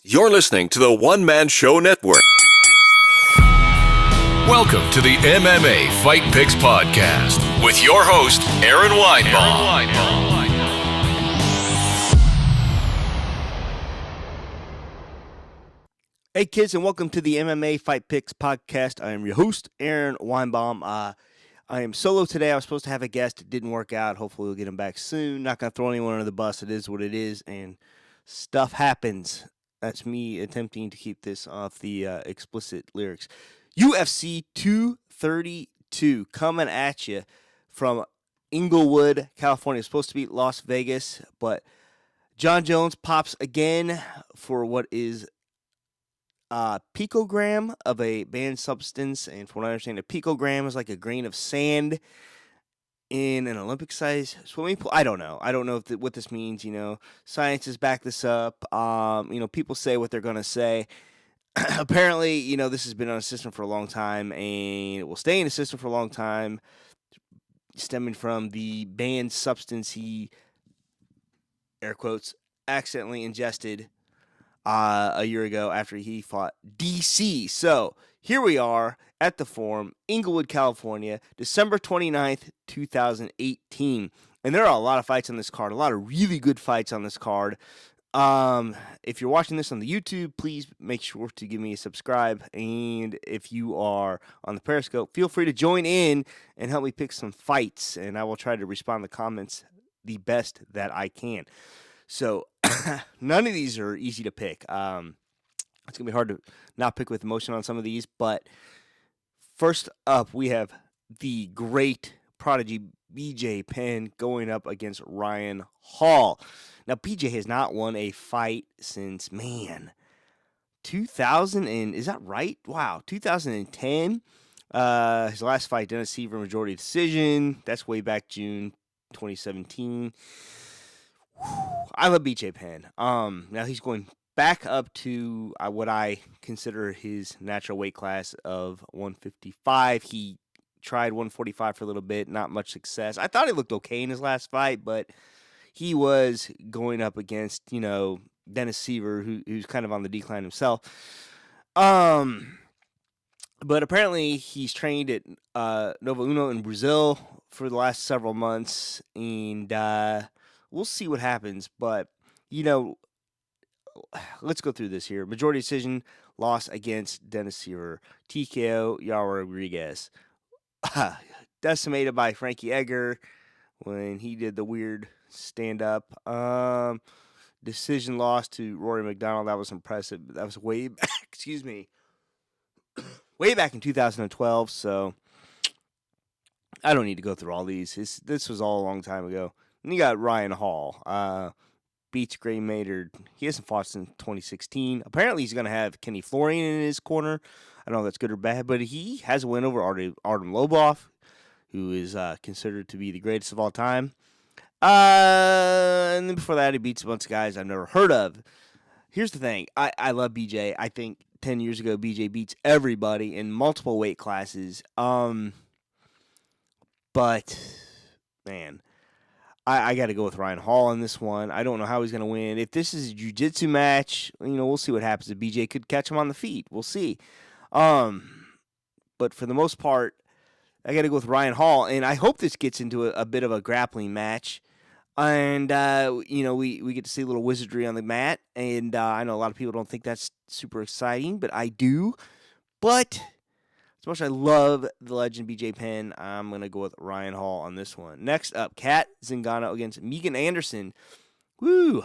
You're listening to the One Man Show Network. Welcome to the MMA Fight Picks Podcast with your host, Aaron Weinbaum. Hey kids, and welcome to the MMA Fight Picks Podcast. I am your host, Aaron Weinbaum. I am solo today. I was supposed to have a guest. It didn't work out. Hopefully we'll get him back soon. Not going to throw anyone under the bus. It is what it is, and stuff happens. That's me attempting to keep this off the explicit lyrics. UFC 232 coming at you from Inglewood, California. It's supposed to be Las Vegas, but Jon Jones pops again for what is picogram of a banned substance, and from what I understand, a picogram is like a grain of sand in an Olympic-sized swimming pool. I don't know what this means. Science has backed this up. People say what they're going to say. Apparently, this has been on a system for a long time, and it will stay in the system for a long time, stemming from the banned substance he, air quotes, accidentally ingested a year ago after he fought DC. So here we are at the Forum, Inglewood, California, December 29th, 2018. And there are a lot of fights on this card, a lot of really good fights on this card. If you're watching this on the YouTube, please make sure to give me a subscribe. And if you are on the Periscope, feel free to join in and help me pick some fights. And I will try to respond to comments the best that I can. So none of these are easy to pick. It's going to be hard to not pick with emotion on some of these. But first up, we have the great prodigy BJ Penn going up against Ryan Hall. Now, BJ has not won a fight since, 2000, and is that right? Wow, 2010. His last fight, Dennis Seaver, majority decision. That's way back June 2017. I love BJ Penn. Now he's going back up to what I consider his natural weight class of 155. He tried 145 for a little bit, not much success. I thought he looked okay in his last fight, but he was going up against, Dennis Seaver, who's kind of on the decline himself. But apparently he's trained at Nova Uno in Brazil for the last several months, and we'll see what happens. But, let's go through this here. Majority decision, loss against Dennis Seaver. TKO, Yair Rodriguez. Decimated by Frankie Edgar when he did the weird stand-up. Decision loss to Rory McDonald. That was impressive. That was way back, way back in 2012, so I don't need to go through all these. This was all a long time ago. And you got Ryan Hall. Beats Gray Maynard. He hasn't fought since 2016. Apparently he's going to have Kenny Florian in his corner. I don't know if that's good or bad, but he has a win over Artem Lobov, who is considered to be the greatest of all time. And then before that, he beats a bunch of guys I've never heard of. Here's the thing. I love BJ. I think 10 years ago, BJ beats everybody in multiple weight classes. But, man, I got to go with Ryan Hall on this one. I don't know how he's going to win. If this is a jiu-jitsu match, we'll see what happens. If BJ could catch him on the feet, we'll see. But for the most part, I got to go with Ryan Hall, and I hope this gets into a bit of a grappling match. And, we get to see a little wizardry on the mat, and I know a lot of people don't think that's super exciting, but I do. But as much as I love the legend BJ Penn, I'm going to go with Ryan Hall on this one. Next up, Kat Zingano against Megan Anderson. Woo!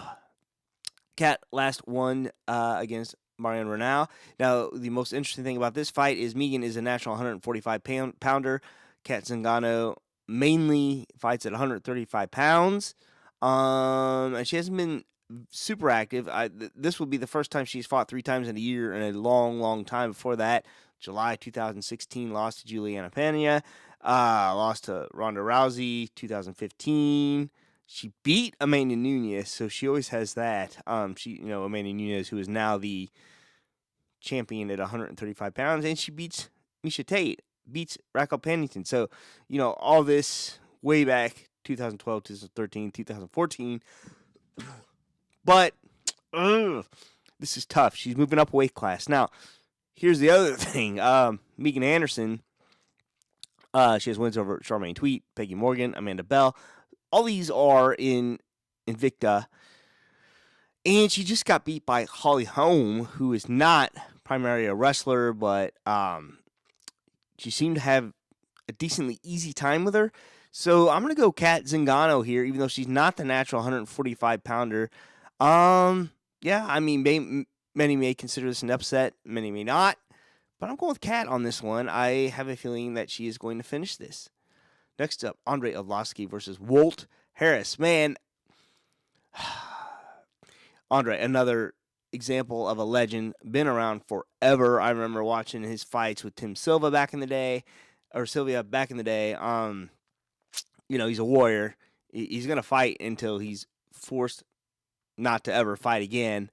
Kat last won against Marion Renaud. Now, the most interesting thing about this fight is Megan is a national 145-pounder. Kat Zingano mainly fights at 135 pounds. And she hasn't been super active. This will be the first time she's fought 3 times in a year in a long, long time. Before that, July 2016, lost to Juliana Pena. Lost to Ronda Rousey, 2015. She beat Amanda Nunes, so she always has that. Amanda Nunes, who is now the champion at 135 pounds, and she beats Miesha Tate, beats Raquel Pennington. So, all this way back 2012, 2013, 2014. But this is tough. She's moving up weight class. Now, here's the other thing. Megan Anderson, she has wins over Charmaine Tweet, Peggy Morgan, Amanda Bell. All these are in Invicta. And she just got beat by Holly Holm, who is not primarily a wrestler, but she seemed to have a decently easy time with her. So I'm going to go Kat Zingano here, even though she's not the natural 145-pounder. Yeah, I mean, many may consider this an upset. Many may not. But I'm going with Kat on this one. I have a feeling that she is going to finish this. Next up, Andrei Arlovski versus Walt Harris. Man, Andrei, another example of a legend, been around forever. I remember watching his fights with Tim Silva back in the day, or Sylvia back in the day. He's a warrior. He's going to fight until he's forced not to ever fight again.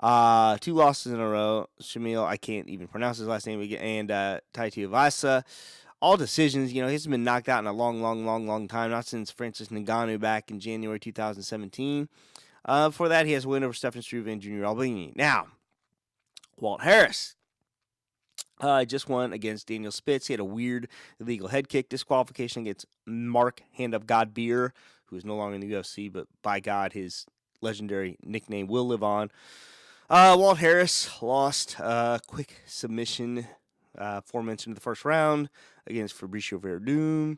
2 losses in a row. Shamil, I can't even pronounce his last name again, and Taito Vasa. All decisions. He hasn't been knocked out in a long time, not since Francis Ngannou back in January 2017. Before that, he has a win over Stefan Struve and Junior Albini. Now, Walt Harris just won against Daniel Spitz. He had a weird illegal head kick disqualification against Mark Hand of God Beer, who is no longer in the UFC, but by God, his legendary nickname will live on. Walt Harris lost quick submission 4 minutes into the first round against Fabricio Verdun.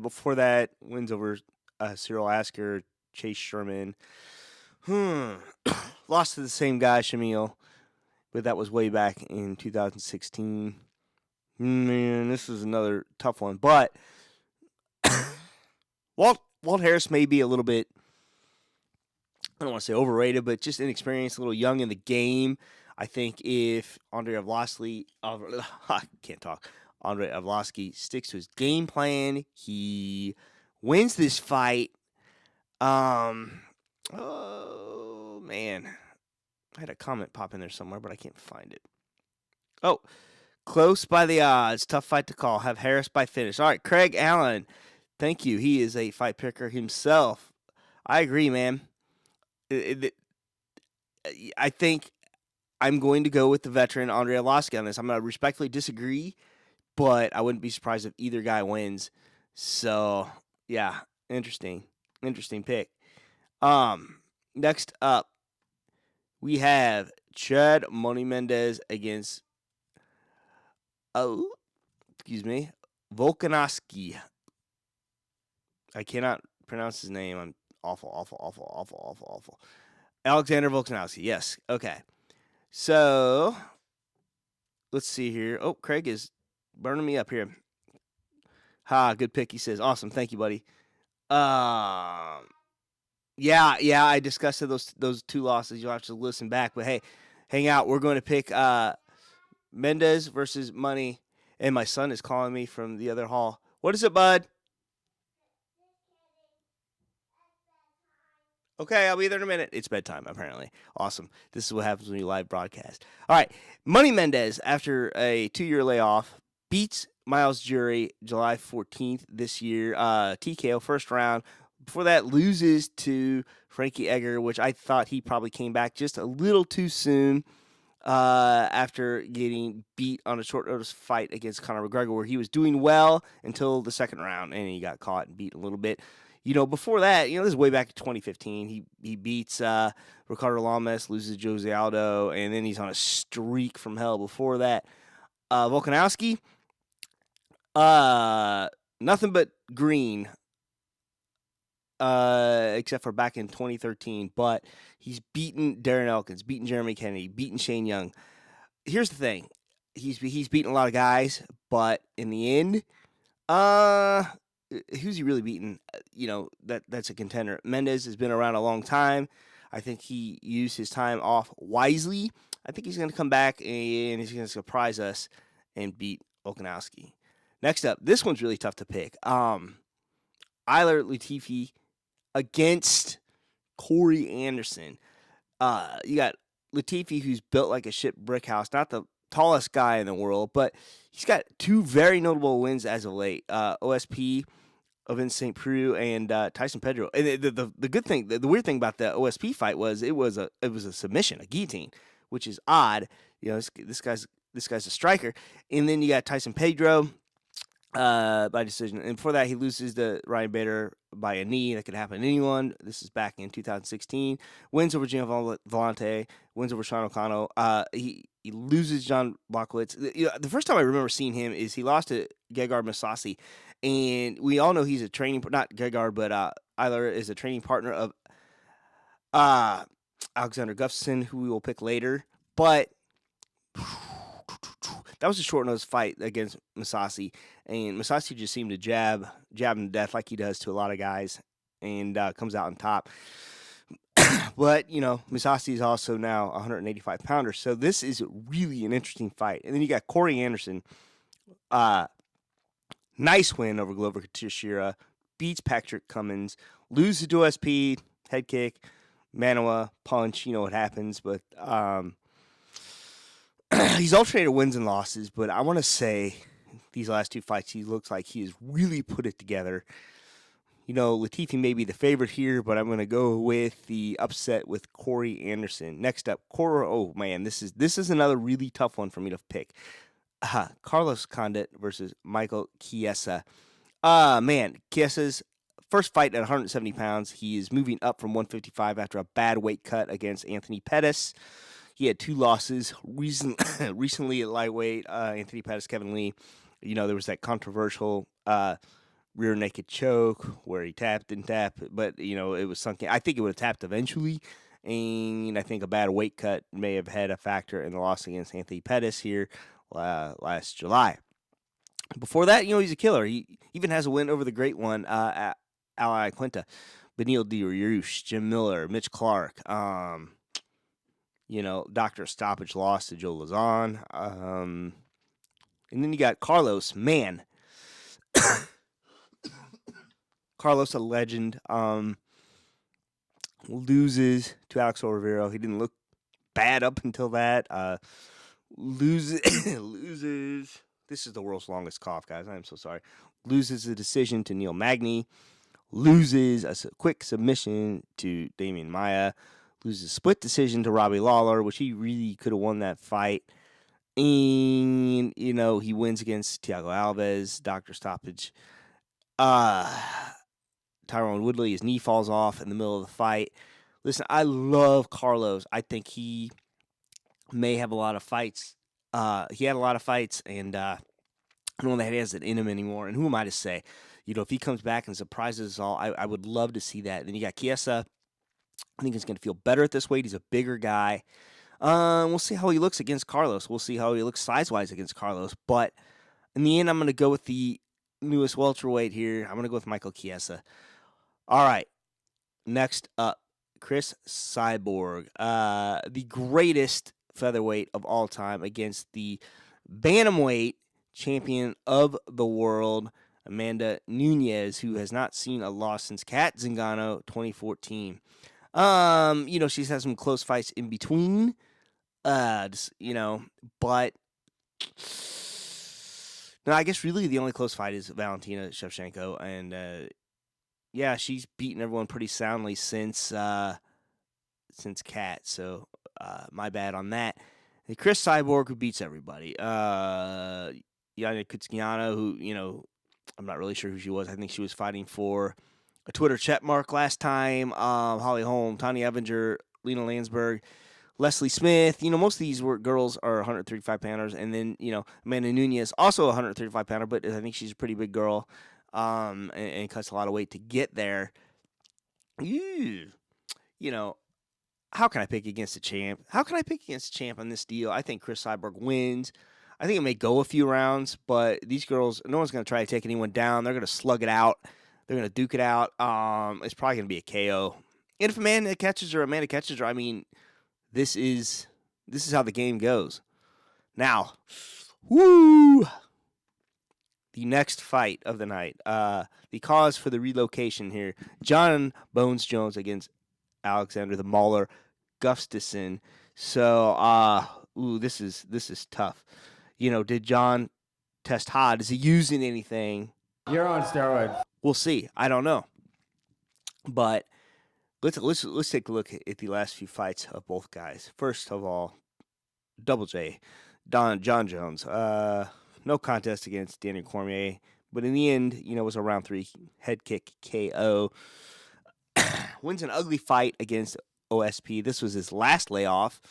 Before that, wins over Cyril Asker, Chase Sherman. Lost to the same guy, Shamil, but that was way back in 2016. Man, this is another tough one. But Walt Harris may be a little bit, I don't want to say overrated, but just inexperienced, a little young in the game. I think if Andrei Arlovski sticks to his game plan, he wins this fight. Oh, man. I had a comment pop in there somewhere, but I can't find it. Oh, close by the odds. Tough fight to call. Have Harris by finish. All right, Craig Allen. Thank you. He is a fight picker himself. I agree, man. I think I'm going to go with the veteran Andrei Arlovski on this. I'm going to respectfully disagree, but I wouldn't be surprised if either guy wins. So, yeah, interesting pick. Next up, we have Chad Money Mendes against, Volkanovski. I cannot pronounce his name. I'm awful. Alexander Volkanovski. Yes. Okay. So, let's see here. Oh, Craig is burning me up here. Good pick, he says. Awesome. Thank you, buddy. Yeah, I discussed those 2 losses. You'll have to listen back. But, hey, hang out. We're going to pick Mendes versus Money. And my son is calling me from the other hall. What is it, bud? Okay, I'll be there in a minute. It's bedtime, apparently. Awesome. This is what happens when you live broadcast. All right, Money Mendes, after a 2-year layoff, beats Miles Jury July 14th this year. TKO first round. Before that, loses to Frankie Edgar, which I thought he probably came back just a little too soon after getting beat on a short notice fight against Conor McGregor, where he was doing well until the second round, and he got caught and beat a little bit. Before that, this is way back in 2015. He beats Ricardo Lamas, loses Jose Aldo, and then he's on a streak from hell. Before that, Volkanovski, nothing but green, except for back in 2013. But he's beaten Darren Elkins, beaten Jeremy Kennedy, beaten Shane Young. Here's the thing: he's beaten a lot of guys, but in the end, who's he really beaten? That's a contender. Mendes has been around a long time. I think he used his time off wisely. I think he's going to come back and he's going to surprise us and beat Volkanovski. Next up, this one's really tough to pick. Ilir Latifi against Corey Anderson. You got Latifi, who's built like a shit brick house, not the tallest guy in the world, but he's got 2 very notable wins as of late. OSP of Vince St. Preux and Tyson Pedro. And the good thing, the weird thing about the OSP fight was it was a submission, a guillotine, which is odd. This guy's a striker. And then you got Tyson Pedro by decision. And before that, he loses to Ryan Bader by a knee. That could happen to anyone. This is back in 2016. Wins over Gian Vellante. Wins over Sean O'Connell. He loses John Blachowicz. The first time I remember seeing him is he lost to Gegard Mousasi. And we all know he's a training, not Gegard, but Ilir is a training partner of Alexander Gustafsson, who we will pick later. But that was a short-nosed fight against Mousasi, and Mousasi just seemed to jab him to death like he does to a lot of guys, and comes out on top. But, Mousasi is also now a 185-pounder, so this is really an interesting fight. And then you got Corey Anderson. Nice win over Glover Teixeira. Beats Patrick Cummins. Loses to OSP. Head kick. Manoa. Punch. You know what happens. But he's alternated wins and losses. But I want to say these last two fights, he looks like he has really put it together. Latifi may be the favorite here, but I'm going to go with the upset with Corey Anderson. Next up, oh man, this is another really tough one for me to pick. Carlos Condit versus Michael Chiesa. Man, Chiesa's first fight at 170 pounds. He is moving up from 155 after a bad weight cut against Anthony Pettis. He had two losses recently at lightweight. Anthony Pettis, Kevin Lee. There was that controversial rear naked choke where he didn't tap, but it was something. I think it would have tapped eventually, and I think a bad weight cut may have had a factor in the loss against Anthony Pettis here last July. Before that, he's a killer. He even has a win over the great one, Ali Quinta, Benil Dariush, Jim Miller, Mitch Clark. Dr. Stoppage lost to Joe Lazan. And then you got Carlos, man. Carlos, a legend, loses to Alex Oliveira. He didn't look bad up until that. Loses. This is the world's longest cough, guys. I am so sorry. Loses a decision to Neil Magny. Loses a quick submission to Damian Maia. Loses a split decision to Robbie Lawler, which he really could have won that fight. And, he wins against Thiago Alves, Dr. Stoppage. Tyrone Woodley, his knee falls off in the middle of the fight. Listen, I love Carlos. I think he may have a lot of fights. He had a lot of fights, and I don't know that he has it in him anymore. And who am I to say? If he comes back and surprises us all, I would love to see that. And then you got Chiesa. I think he's going to feel better at this weight. He's a bigger guy. We'll see how he looks against Carlos. We'll see how he looks size-wise against Carlos. But in the end, I'm going to go with the newest welterweight here. I'm going to go with Michael Chiesa. All right. Next up, Chris Cyborg, the greatest featherweight of all time, against the bantamweight champion of the world, Amanda Nunes, who has not seen a loss since Kat Zingano 2014. She's had some close fights in between, but no, I guess really the only close fight is Valentina Shevchenko, and she's beaten everyone pretty soundly since Kat, so my bad on that. And Chris Cyborg, who beats everybody. Yana Kutskyana, who, I'm not really sure who she was. I think she was fighting for a Twitter check mark last time. Holly Holm, Tanya Evinger, Lena Landsberg, Leslie Smith. Most of these girls are 135-pounders. And then, Amanda Nunes, also a 135-pounder, but I think she's a pretty big girl and cuts a lot of weight to get there. How can I pick against the champ? How can I pick against the champ on this deal? I think Chris Cyborg wins. I think it may go a few rounds, but these girls, no one's going to try to take anyone down. They're going to slug it out. They're going to duke it out. It's probably going to be a KO. And if Amanda catches her, I mean, this is how the game goes. Now, the next fight of the night. The cause for the relocation here. Jon Bones Jones against Alexander the Mauler Gustafsson. So, this is tough. Did John test hot? Is he using anything? You're on steroids. We'll see. I don't know. But let's take a look at the last few fights of both guys. First of all, Double J, Jon Jones. No contest against Daniel Cormier, but in the end, it was a round 3 head kick KO. Wins an ugly fight against OSP. This was his last layoff.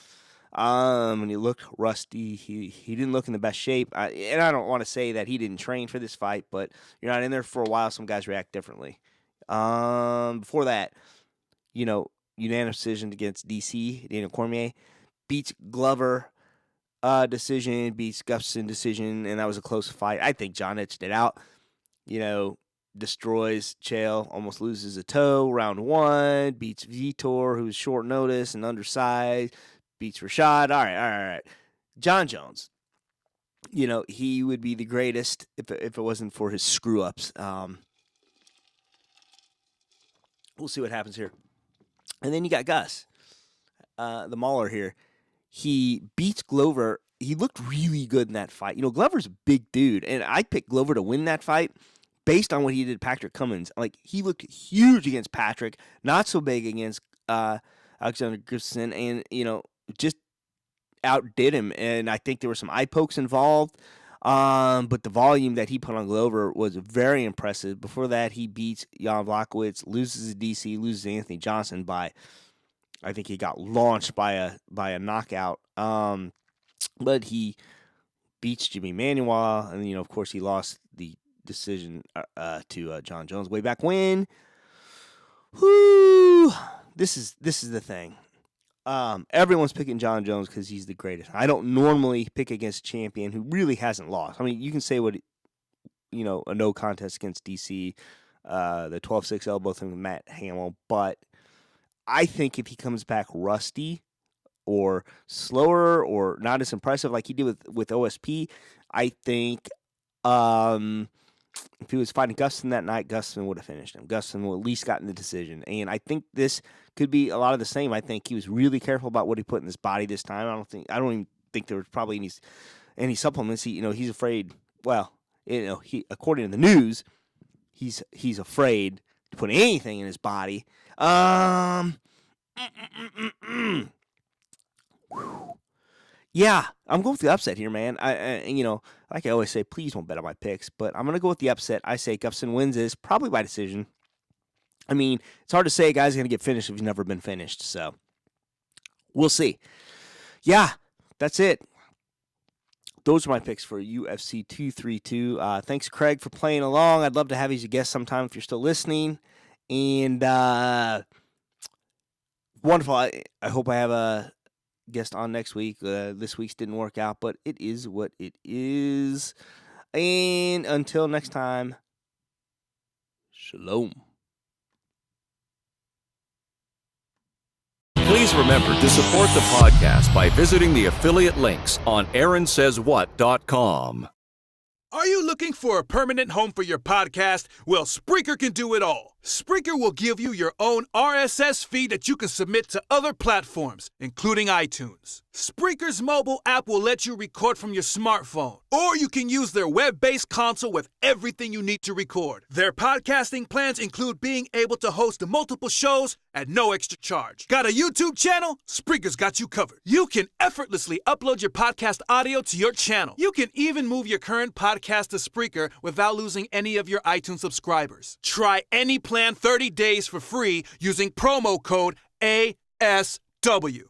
And he looked rusty. He didn't look in the best shape. And I don't want to say that he didn't train for this fight, but you're not in there for a while. Some guys react differently. Before that, unanimous decision against DC, Daniel Cormier. Beats Glover decision, beats Gustafsson decision, and that was a close fight. I think John etched it out. Destroys Chael, almost loses a toe, round 1, beats Vitor, who's short notice and undersized, beats Rashad. All right. Jon Jones, he would be the greatest if it wasn't for his screw-ups. We'll see what happens here. And then you got Gus, the Mauler here. He beats Glover. He looked really good in that fight. Glover's a big dude, and I picked Glover to win that fight based on what he did to Patrick Cummins. He looked huge against Patrick, not so big against Alexander Gustafsson, and, just outdid him. And I think there were some eye pokes involved, but the volume that he put on Glover was very impressive. Before that, he beats Jan Blachowicz, loses to DC, loses to Anthony Johnson by, I think he got launched by a knockout. But he beats Jimmy Manuel, and, of course, he lost the decision to Jon Jones way back when. Whoo! This is the thing. Everyone's picking Jon Jones because he's the greatest. I don't normally pick against a champion who really hasn't lost. I mean, you can say what, a no contest against DC, the 12-6 elbow thing with Matt Hamill, but I think if he comes back rusty or slower or not as impressive like he did with OSP, I think if he was fighting Gustafsson that night, Gustafsson would have finished him. Gustafsson would at least gotten the decision. And I think this could be a lot of the same. I think he was really careful about what he put in his body this time. I don't even think there was probably any supplements. He's afraid. Well, he, according to the news, he's afraid to put anything in his body. Yeah, I'm going with the upset here, man. Like I always say, please don't bet on my picks, but I'm going to go with the upset. I say Gustafsson wins this, probably by decision. I mean, it's hard to say a guy's going to get finished if he's never been finished, so we'll see. Yeah, that's it. Those are my picks for UFC 232. Thanks, Craig, for playing along. I'd love to have you as a guest sometime if you're still listening. And wonderful. I hope I have a guest on next week. This week's didn't work out, but it is what it is. And until next time, shalom. Please remember to support the podcast by visiting the affiliate links on aaronsayswhat.com. Are you looking for a permanent home for your podcast? Well, Spreaker can do it all. Spreaker will give you your own RSS feed that you can submit to other platforms, including iTunes. Spreaker's mobile app will let you record from your smartphone, or you can use their web-based console with everything you need to record. Their podcasting plans include being able to host multiple shows at no extra charge. Got a YouTube channel? Spreaker's got you covered. You can effortlessly upload your podcast audio to your channel. You can even move your current podcast to Spreaker without losing any of your iTunes subscribers. Try any plan 30 days for free using promo code ASW.